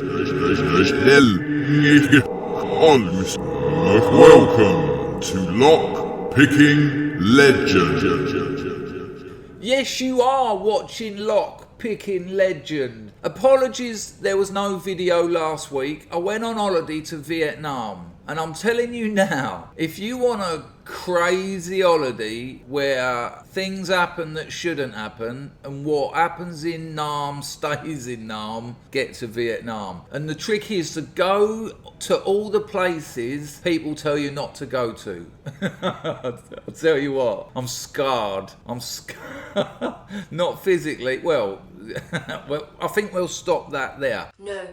Welcome to Lock Picking Legend. Yes, you are watching Lock Picking Legend. Apologies, there was no video last week. I went on holiday to Vietnam, and I'm telling you now, if you want a crazy holiday where things happen that shouldn't happen, and what happens in Nam stays in Nam, get to Vietnam. And the trick is to go to all the places people tell you not to go to. I'll tell you what, I'm scarred. Not physically. Well, I think we'll stop that there. No.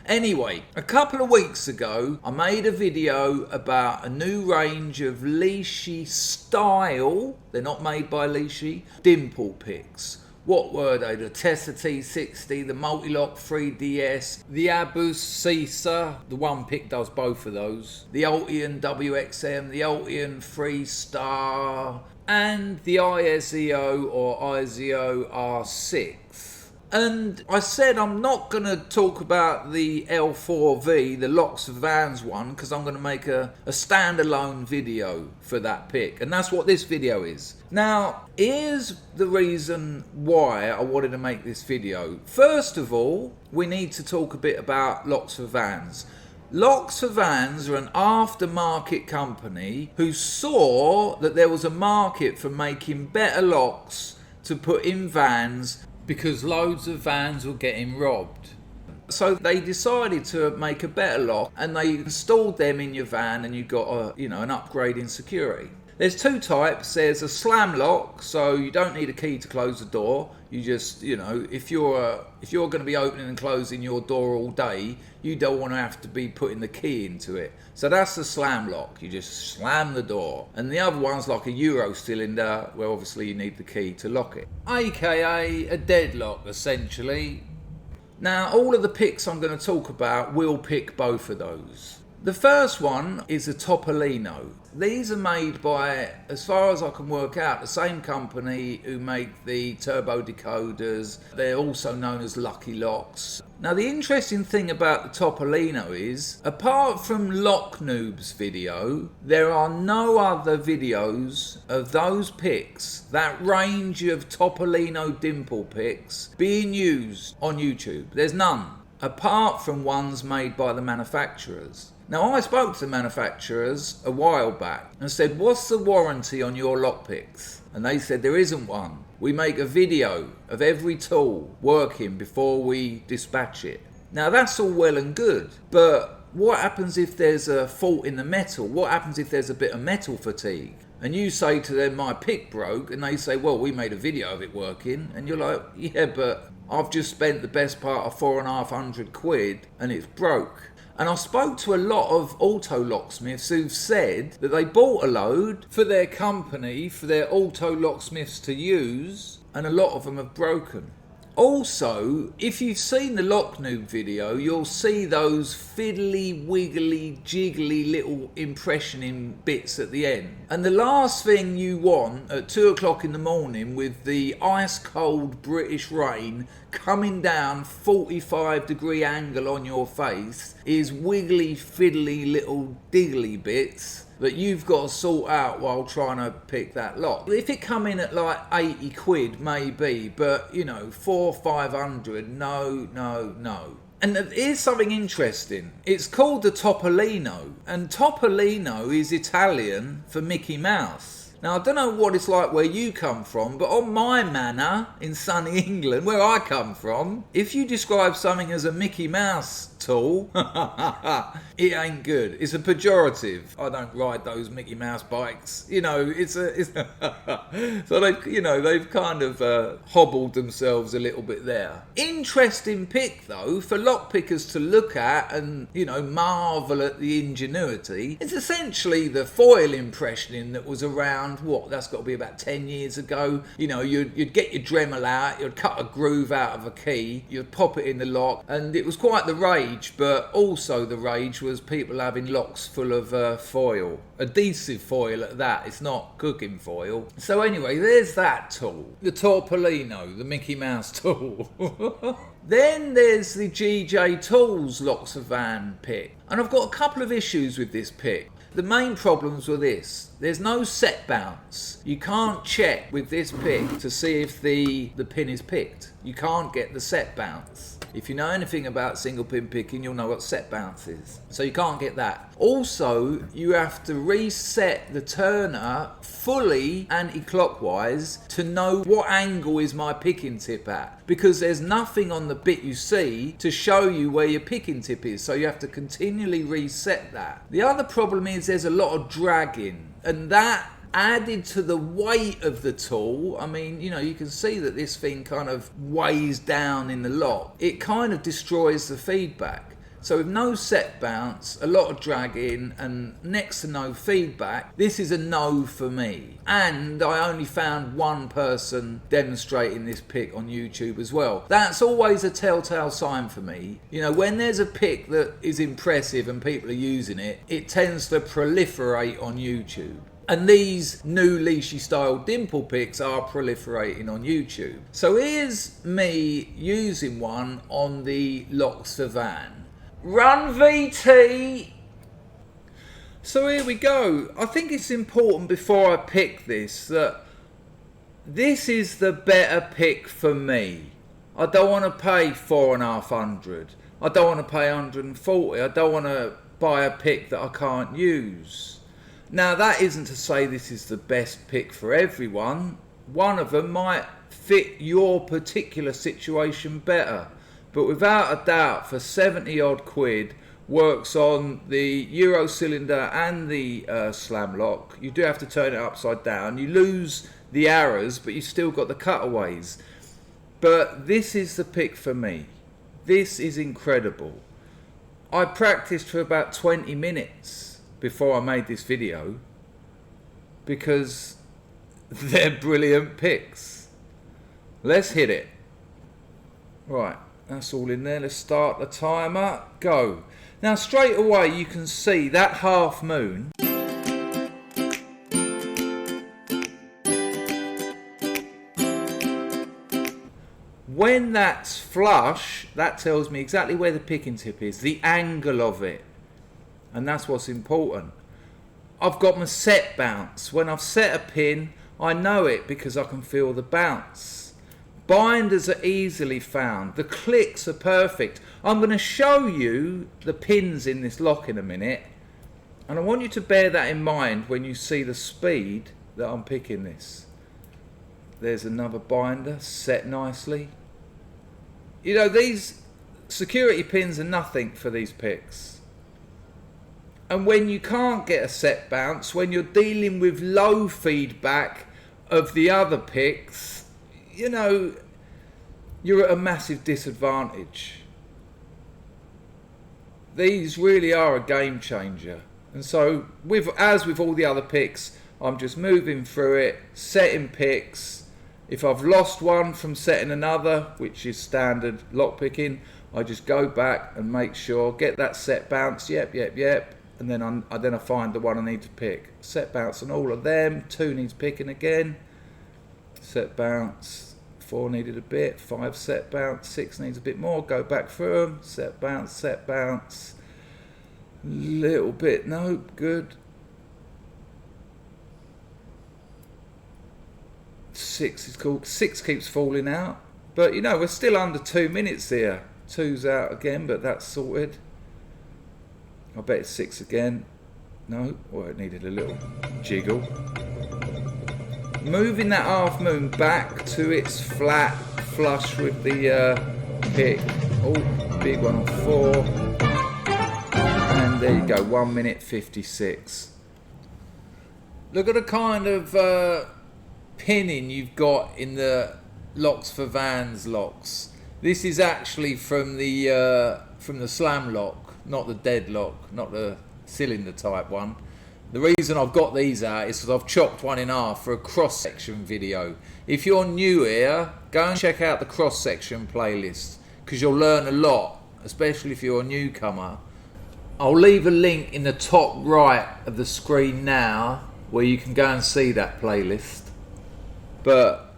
Anyway, a couple of weeks ago, I made a video about a new range of Lishi style, they're not made by Lishi, dimple picks. What were they? The Tessa T60, the Multi-Lock 3DS, the Abus Cisa, the one pick does both of those, the Ultian WXM, the Ultian Freestar, and the ISEO or ISEO R6. And I said I'm not going to talk about the L4V, the Locks4Vans one, because I'm going to make a standalone video for that pick. And that's what this video is. Now, here's the reason why I wanted to make this video. First of all, we need to talk a bit about Locks4Vans. Locks4Vans are an aftermarket company who saw that there was a market for making better locks to put in vans because loads of vans were getting robbed. So they decided to make a better lock, and they installed them in your van, and you got an upgrade in security. There's two types. There's a slam lock, so you don't need a key to close the door. You just, if you're going to be opening and closing your door all day, you don't want to have to be putting the key into it. So that's the slam lock. You just slam the door. And the other one's like a Euro cylinder, where obviously you need the key to lock it. AKA a deadlock, essentially. Now, all of the picks I'm going to talk about will pick both of those. The first one is a Topolino. These are made by, as far as I can work out, the same company who make the turbo decoders. They're also known as Lucky Locks. Now, the interesting thing about the Topolino is, apart from Lock Noob's video, there are no other videos of those picks, that range of Topolino dimple picks, being used on YouTube. There's none, apart from ones made by the manufacturers. Now, I spoke to the manufacturers a while back and said, what's the warranty on your lockpicks? And they said there isn't one. We make a video of every tool working before we dispatch it. Now, that's all well and good, but what happens if there's a fault in the metal? What happens if there's a bit of metal fatigue? And you say to them, my pick broke, and they say, well, we made a video of it working. And you're like, yeah, but I've just spent the best part of £450 and it's broke. And I spoke to a lot of auto locksmiths who've said that they bought a load for their company, for their auto locksmiths to use, and a lot of them have broken. Also, if you've seen the Lock Noob video, you'll see those fiddly, wiggly, jiggly little impressioning bits at the end. And the last thing you want at 2 o'clock in the morning with the ice cold British rain coming down 45-degree angle on your face is wiggly, fiddly little diggly bits that you've got to sort out while trying to pick that lock. If it come in at like 80 quid, maybe, but 400-500, no. And here's something interesting. It's called the Topolino, and Topolino is Italian for Mickey Mouse. Now, I don't know what it's like where you come from, but on my manor in sunny England, where I come from, if you describe something as a Mickey Mouse tool, it ain't good. It's a pejorative. I don't ride those Mickey Mouse bikes. It's so they've kind of hobbled themselves a little bit there. Interesting pick though for lock pickers to look at and marvel at the ingenuity. It's essentially the foil impressioning that was around around, what, that's got to be about 10 years ago. You know, you'd get your Dremel out, you'd cut a groove out of a key, you'd pop it in the lock, and it was quite the rage, but also the rage was people having locks full of foil. Adhesive foil at that, it's not cooking foil. So anyway, there's that tool. The Topolino, the Mickey Mouse tool. Then there's the GJLocks Locks4Vans pick. And I've got a couple of issues with this pick. The main problems were this: there's no set bounce. You can't check with this pick to see if the pin is picked. You can't get the set bounce. If you know anything about single pin picking, you'll know what set bounce is. So you can't get that. Also, you have to reset the turner fully anti-clockwise to know what angle is my picking tip at, because there's nothing on the bit you see to show you where your picking tip is, so you have to continually reset that. The other problem is there's a lot of dragging, and that added to the weight of the tool. I mean, you know, you can see that this thing kind of weighs down in the lock. It kind of destroys the feedback. So with no set bounce, a lot of dragging, and next to no feedback, this is a no for me. And I only found one person demonstrating this pick on YouTube as well. That's always a telltale sign for me. You know, when there's a pick that is impressive and people are using it, it tends to proliferate on YouTube. And these new Lishi style dimple picks are proliferating on YouTube. So here's me using one on the Locks4Vans. Run VT! So here we go. I think it's important before I pick this that this is the better pick for me. I don't want to pay $4,500. I don't want to pay $140. I don't want to buy a pick that I can't use. Now, that isn't to say this is the best pick for everyone. One of them might fit your particular situation better. But without a doubt, for 70 odd quid, works on the Euro cylinder and the slam lock. You do have to turn it upside down. You lose the arrows, but you still got the cutaways. But this is the pick for me. This is incredible. I practiced for about 20 minutes before I made this video, because they're brilliant picks. Let's hit it. Right, that's all in there. Let's start the timer. Go. Now straight away you can see that half moon. When that's flush, that tells me exactly where the picking tip is, the angle of it. And that's what's important. I've got my set bounce. When I've set a pin, I know it because I can feel the bounce. Binders are easily found. The clicks are perfect. I'm going to show you the pins in this lock in a minute. And I want you to bear that in mind when you see the speed that I'm picking this. There's another binder set nicely. You know, these security pins are nothing for these picks. And when you can't get a set bounce, when you're dealing with low feedback of the other picks, you know, you're at a massive disadvantage. These really are a game changer. And so, as with all the other picks, I'm just moving through it, setting picks. If I've lost one from setting another, which is standard lock picking, I just go back and make sure, get that set bounce, yep. And then I find the one I need to pick. Set bounce on all of them. 2 needs picking again. Set bounce. 4 needed a bit. 5 set bounce. 6 needs a bit more. Go back through them. Set bounce, set bounce. Little bit. No, good. 6 is cool. 6 keeps falling out. But you know, we're still under 2 minutes here. 2's out again, but that's sorted. I bet it's 6 again. No, well, it needed a little jiggle. Moving that half moon back to its flat flush with the pick. Oh, big one on 4. And there you go, 1 minute 56. Look at the kind of pinning you've got in the Locks4Vans locks. This is actually from the slam lock. Not the deadlock, not the cylinder type one. The reason I've got these out is because I've chopped one in half for a cross-section video. If you're new here, go and check out the cross-section playlist, because you'll learn a lot, especially if you're a newcomer. I'll leave a link in the top right of the screen now where you can go and see that playlist. But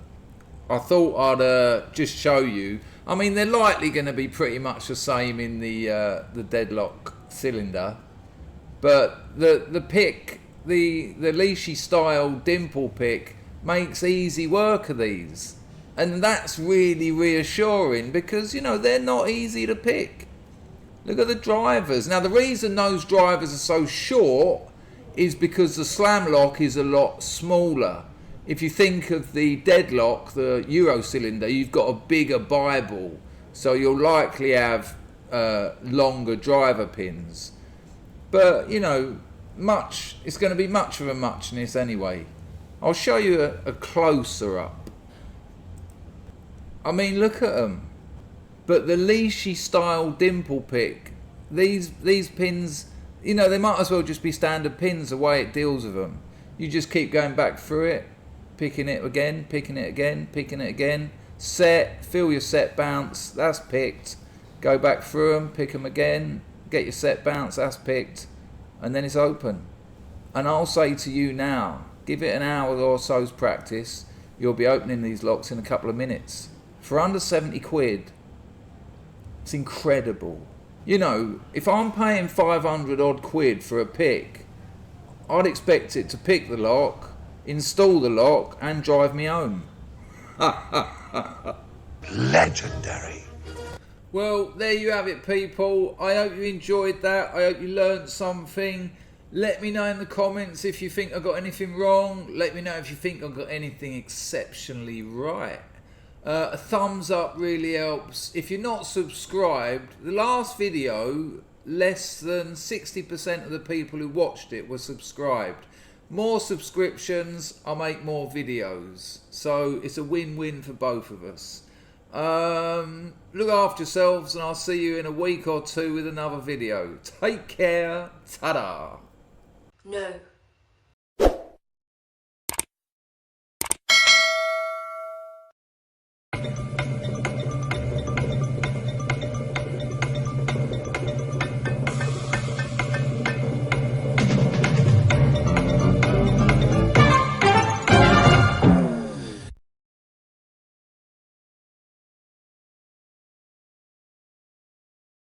I thought I'd just show you. I mean, they're likely going to be pretty much the same in the deadlock cylinder, but the pick, the Lishi style dimple pick, makes easy work of these, and that's really reassuring, because you know they're not easy to pick. Look at the drivers. Now the reason those drivers are so short is because the slam lock is a lot smaller. If you think of the deadlock, the Euro cylinder, you've got a bigger Bible, so you'll likely have longer driver pins. But you know, it's going to be much of a muchness anyway. I'll show you a closer up. I mean, look at them. But the Lishi style dimple pick, these pins, you know, they might as well just be standard pins the way it deals with them. You just keep going back through it, picking it again, picking it again, picking it again. Set, feel your set bounce, that's picked. Go back through them, pick them again, get your set bounce, that's picked. And then it's open. And I'll say to you now, give it an hour or so's practice, you'll be opening these locks in a couple of minutes. For under 70 quid, it's incredible. You know, if I'm paying 500 odd quid for a pick, I'd expect it to pick the lock, install the lock, and drive me home. Legendary. Well, there you have it, people. I hope you enjoyed that. I hope you learned something. Let me know in the comments if you think I got anything wrong. Let me know if you think I got anything exceptionally right. A thumbs up really helps. If you're not subscribed, the last video, less than 60% of the people who watched it were subscribed. More subscriptions, I'll make more videos. So it's a win-win for both of us. Look after yourselves, and I'll see you in a week or two with another video. Take care. Ta-da. No.